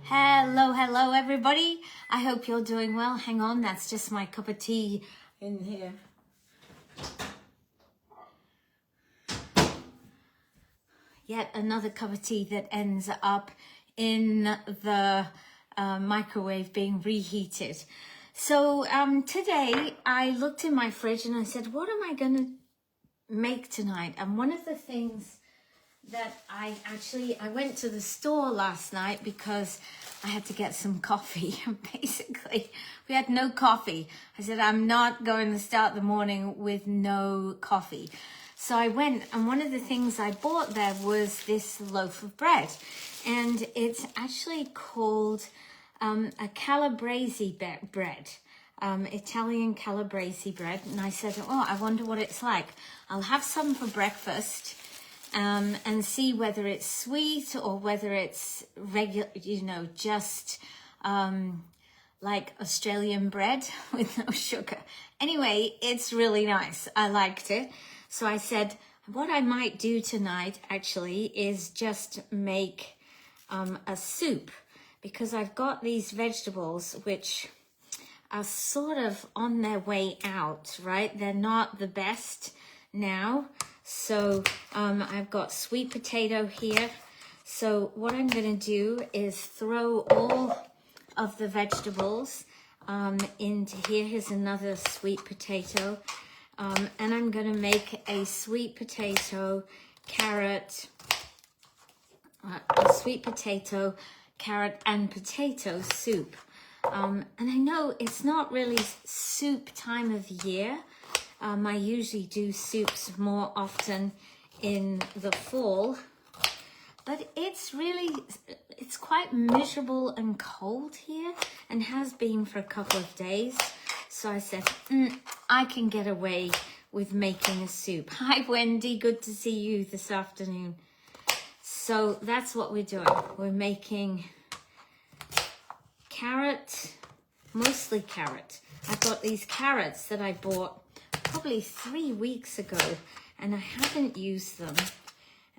Hello everybody. I hope you're doing well. Hang on, that's just my cup of tea in here. Yet another cup of tea that ends up in the microwave being reheated. So today I looked in my fridge and I said, what am I going to make tonight? And one of the things that I went to the store last night because I had to get some coffee. Basically, we had no coffee. I said, I'm not going to start the morning with no coffee. So I went, and one of the things I bought there was this loaf of bread. And it's actually called a calabrese bread. Italian calabrese bread. And I said, oh, I wonder what it's like. I'll have some for breakfast. And see whether it's sweet or whether it's regular, just like Australian bread with no sugar. Anyway, it's really nice. I liked it. So I said, what I might do tonight actually is just make a soup, because I've got these vegetables which are sort of on their way out, right? They're not the best now. So I've got sweet potato here. So what I'm going to do is throw all of the vegetables into here. Here's another sweet potato. And I'm going to make a sweet potato, carrot, and potato soup. And I know it's not really soup time of year. I usually do soups more often in the fall, but it's quite miserable and cold here, and has been for a couple of days. So I said, I can get away with making a soup. Hi, Wendy. Good to see you this afternoon. So that's what we're doing. We're making carrot, mostly carrot. I've got these carrots that I bought probably 3 weeks ago, and I haven't used them.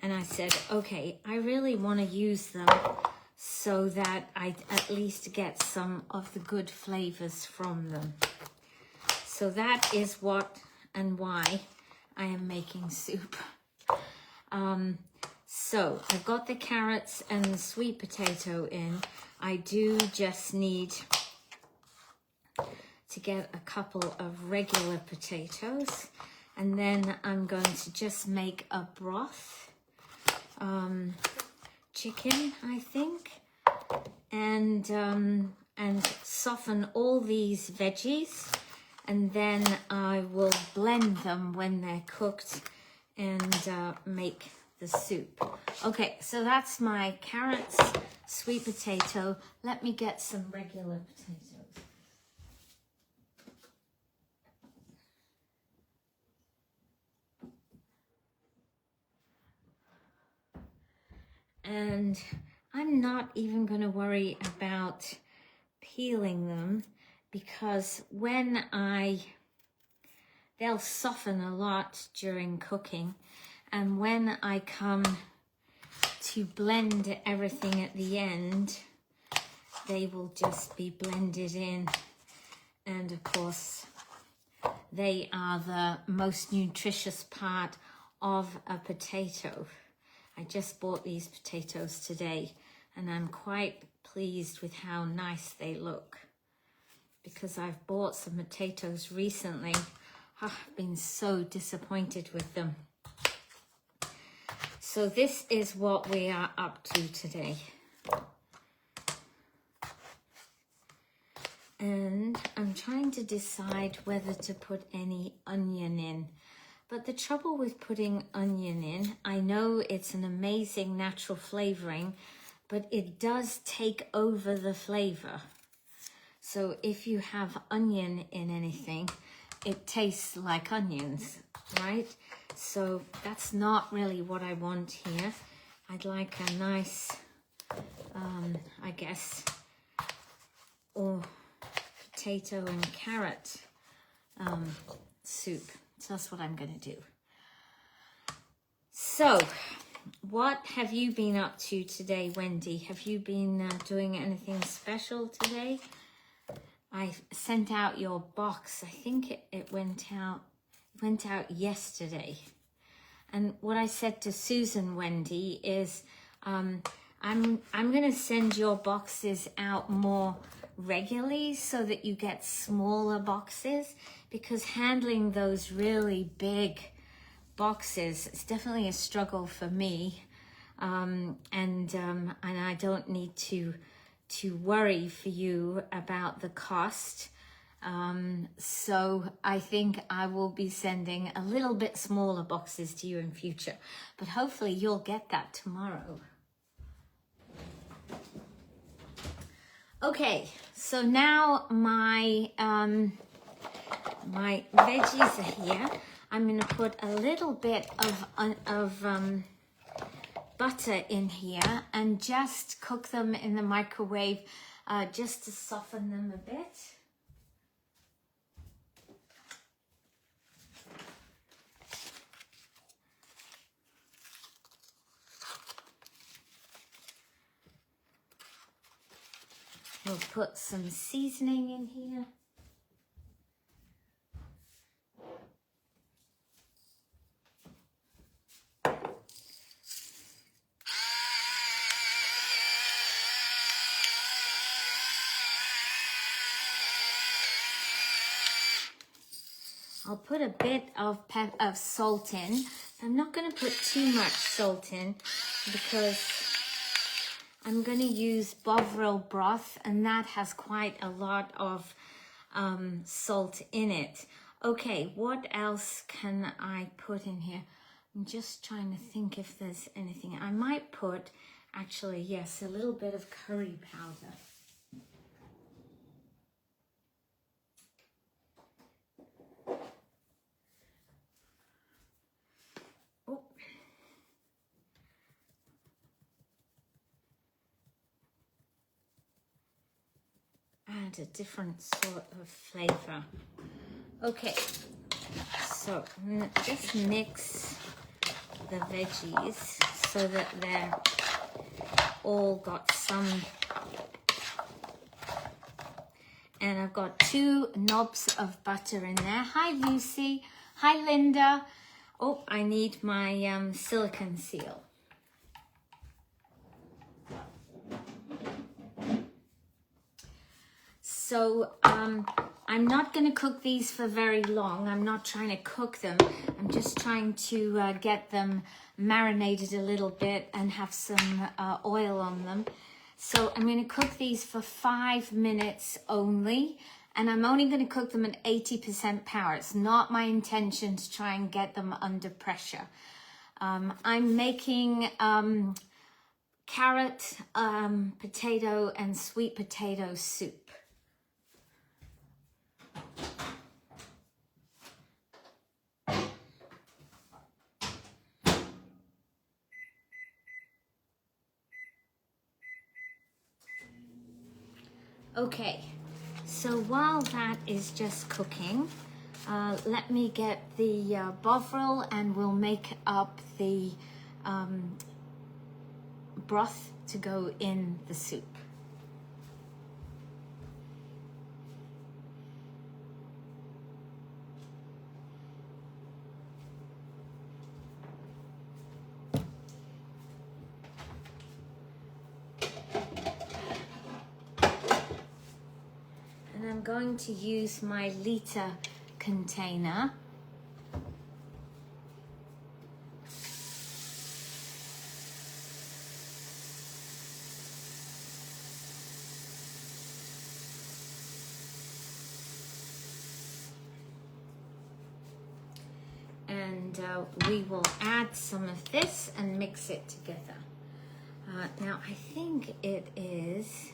And I said, okay, I really want to use them so that I at least get some of the good flavors from them. So that is what and why I am making soup. So I've got the carrots and the sweet potato in. I do just need to get a couple of regular potatoes, and then I'm going to just make a broth, chicken, I think, and soften all these veggies, and then I will blend them when they're cooked and make the soup. Okay, so that's my carrots, sweet potato. Let me get some regular potatoes. And I'm not even going to worry about peeling them, because they'll soften a lot during cooking. And when I come to blend everything at the end, they will just be blended in. And of course, they are the most nutritious part of a potato. I just bought these potatoes today, and I'm quite pleased with how nice they look, because I've bought some potatoes recently. I've been so disappointed with them. So this is what we are up to today. And I'm trying to decide whether to put any onion in. But the trouble with putting onion in, I know it's an amazing natural flavoring, but it does take over the flavor. So if you have onion in anything, it tastes like onions, right? So that's not really what I want here. I'd like a nice, I guess, or potato and carrot soup. So that's what I'm going to do. So what have you been up to today, Wendy? Have you been doing anything special today? I sent out your box. I think it went out yesterday. And what I said to Susan, Wendy, is I'm going to send your boxes out more regularly so that you get smaller boxes, because handling those really big boxes, it's definitely a struggle for me. And I don't need to worry for you about the cost. So I think I will be sending a little bit smaller boxes to you in future, but hopefully you'll get that tomorrow. Okay, so now my my veggies are here. I'm going to put a little bit of butter in here and just cook them in the microwave just to soften them a bit. We'll put some seasoning in here. I'll put a bit of salt in. I'm not going to put too much salt in because I'm going to use Bovril broth, and that has quite a lot of salt in it. Okay, what else can I put in here? I'm just trying to think if there's anything. I might put, actually, yes, a little bit of curry powder. Oh. Add a different sort of flavor. Okay, so just mix the veggies so that they're all got some. And I've got 2 knobs of butter in there. Hi, Lucy. Hi, Linda. Oh, I need my silicone seal. So I'm not going to cook these for very long. I'm not trying to cook them. I'm just trying to get them marinated a little bit and have some oil on them. So I'm going to cook these for 5 minutes only. And I'm only going to cook them at 80% power. It's not my intention to try and get them under pressure. I'm making carrot, potato, and sweet potato soup. Okay, so while that is just cooking, let me get the Bovril and we'll make up the broth to go in the soup. I'm going to use my liter container. And we will add some of this and mix it together. Now I think it is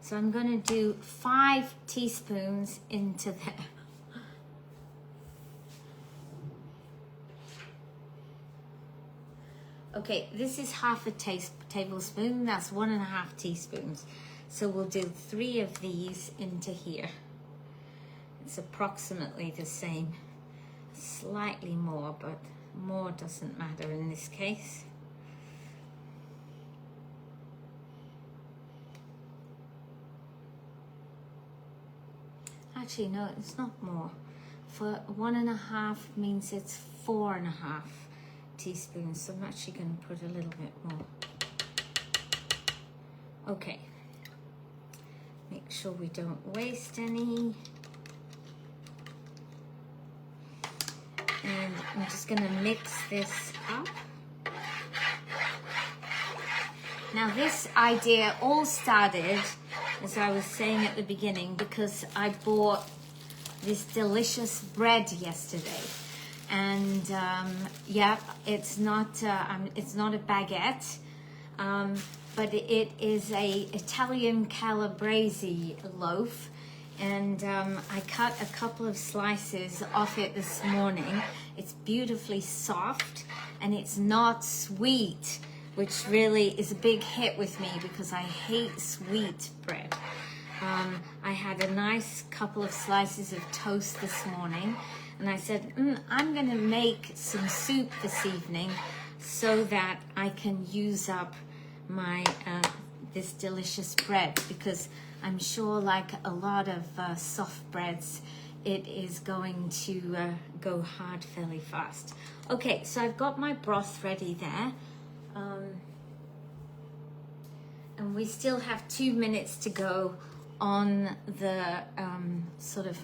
so I'm going to do 5 teaspoons into there. Okay, this is half a tablespoon. That's 1.5 teaspoons. So we'll do 3 of these into here. It's approximately the same, slightly more, but more doesn't matter in this case. Actually, no, it's not more. For 1.5 means it's 4.5 teaspoons. So I'm actually going to put a little bit more. Okay. Make sure we don't waste any. And I'm just going to mix this up. Now this idea all started, as I was saying at the beginning, because I bought this delicious bread yesterday. And yeah, it's not a baguette, but it is a Italian calabrese loaf. And I cut a couple of slices off it this morning. It's beautifully soft and it's not sweet, which really is a big hit with me because I hate sweet bread. I had a nice couple of slices of toast this morning, and I said, I'm gonna make some soup this evening so that I can use up my this delicious bread, because I'm sure, like a lot of soft breads, it is going to go hard fairly fast. Okay, so I've got my broth ready there. And we still have 2 minutes to go on the sort of,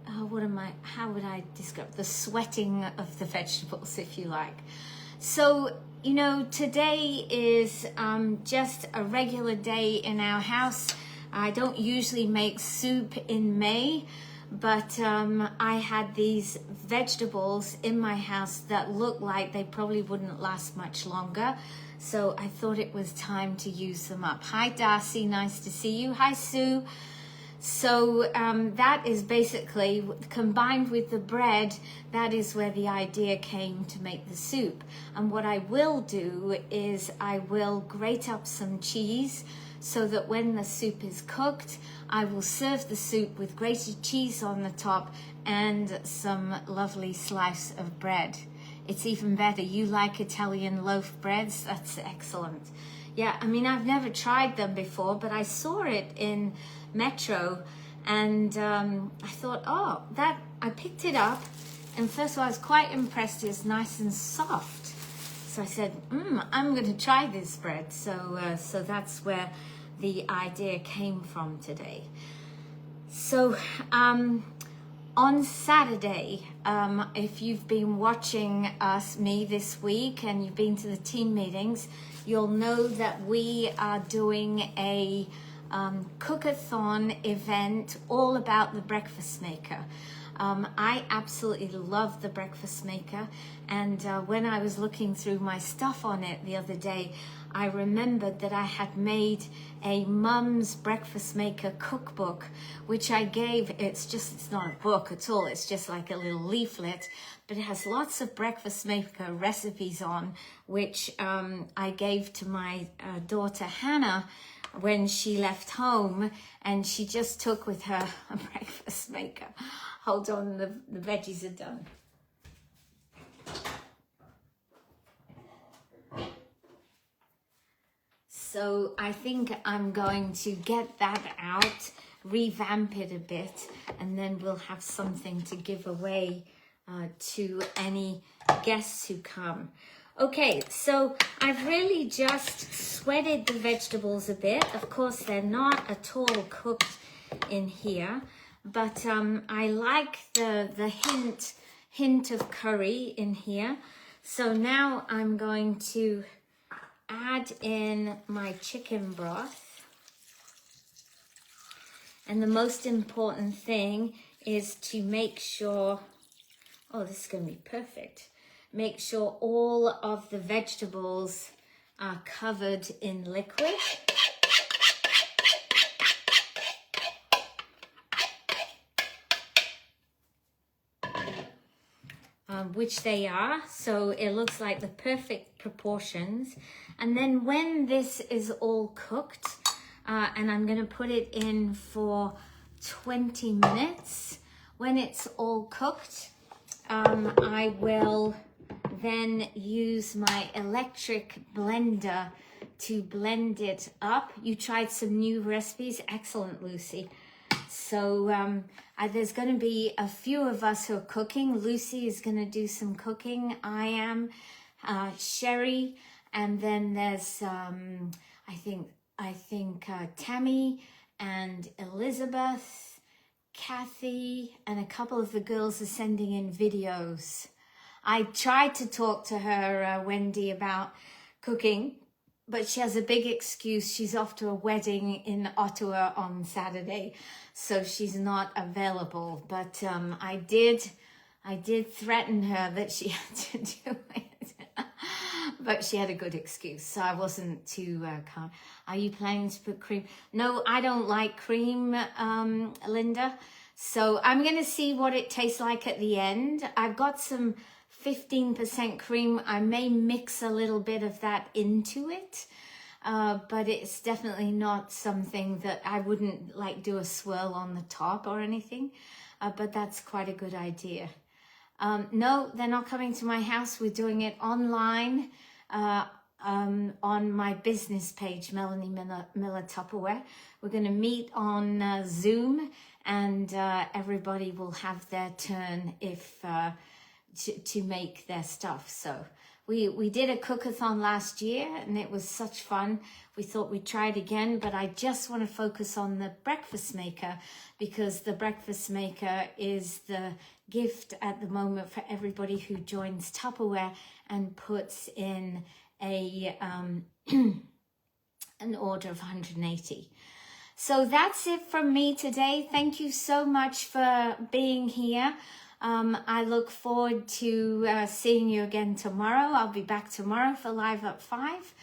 how would I describe, the sweating of the vegetables, if you like. So, you know, today is just a regular day in our house. I don't usually make soup in May, but I had these vegetables in my house that looked like they probably wouldn't last much longer. So I thought it was time to use them up. Hi, Darcy, nice to see you. Hi, Sue. So that is basically, combined with the bread, that is where the idea came to make the soup. And what I will do is I will grate up some cheese so that when the soup is cooked, I will serve the soup with grated cheese on the top and some lovely slice of bread. It's even better. You like Italian loaf breads? That's excellent. Yeah, I mean, I've never tried them before, but I saw it in Metro, and I thought, oh, I picked it up, and first of all, I was quite impressed. It's nice and soft. So I said, I'm going to try this bread. So that's where the idea came from today. So on Saturday, if you've been watching me this week and you've been to the team meetings, you'll know that we are doing a cook-a-thon event all about the breakfast maker. I absolutely love the breakfast maker, and when I was looking through my stuff on it the other day, I remembered that I had made a mum's breakfast maker cookbook, which I gave. It's not a book at all, it's just like a little leaflet, but it has lots of breakfast maker recipes on, which I gave to my daughter Hannah when she left home, and she just took with her a breakfast maker. Hold on, the veggies are done. So I think I'm going to get that out, revamp it a bit, and then we'll have something to give away to any guests who come. Okay, so I've really just sweated the vegetables a bit. Of course, they're not at all cooked in here, but I like the hint of curry in here. So now I'm going to add in my chicken broth. And the most important thing is to make sure, oh, this is going to be perfect. Make sure all of the vegetables are covered in liquid. Which they are, so it looks like the perfect proportions. And then when this is all cooked, and I'm going to put it in for 20 minutes. When it's all cooked, I will then use my electric blender to blend it up. You tried some new recipes. Excellent, Lucy. So there's going to be a few of us who are cooking. Lucy is going to do some cooking. I am, Sherry, and then there's I think Tammy and Elizabeth, Kathy, and a couple of the girls are sending in videos. I tried to talk to her, Wendy, about cooking, but she has a big excuse. She's off to a wedding in Ottawa on Saturday, so she's not available. But I did threaten her that she had to do it, but she had a good excuse, so I wasn't too calm. Are you planning to put cream? No, I don't like cream, Linda. So I'm going to see what it tastes like at the end. I've got some 15% cream. I may mix a little bit of that into it, but it's definitely not something that I wouldn't like do a swirl on the top or anything, but that's quite a good idea. No, they're not coming to my house. We're doing it online on my business page, Melanie Miller Tupperware. We're going to meet on Zoom, and everybody will have their turn if to make their stuff. So we did a cookathon last year and it was such fun. We thought we'd try it again, but I just want to focus on the breakfast maker, because the breakfast maker is the gift at the moment for everybody who joins Tupperware and puts in a an order of 180. So that's it from me today. Thank you so much for being here. I look forward to seeing you again tomorrow. I'll be back tomorrow for Live at 5.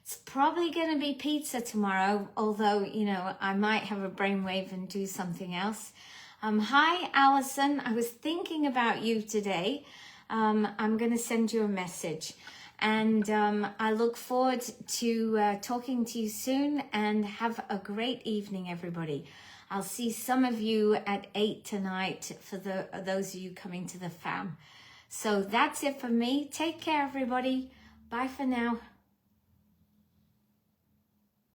It's probably going to be pizza tomorrow, although, you know, I might have a brainwave and do something else. Hi, Alison. I was thinking about you today. I'm going to send you a message. And I look forward to talking to you soon, and have a great evening, everybody. I'll see some of you at 8 tonight for those of you coming to the fam. So that's it for me. Take care, everybody. Bye for now.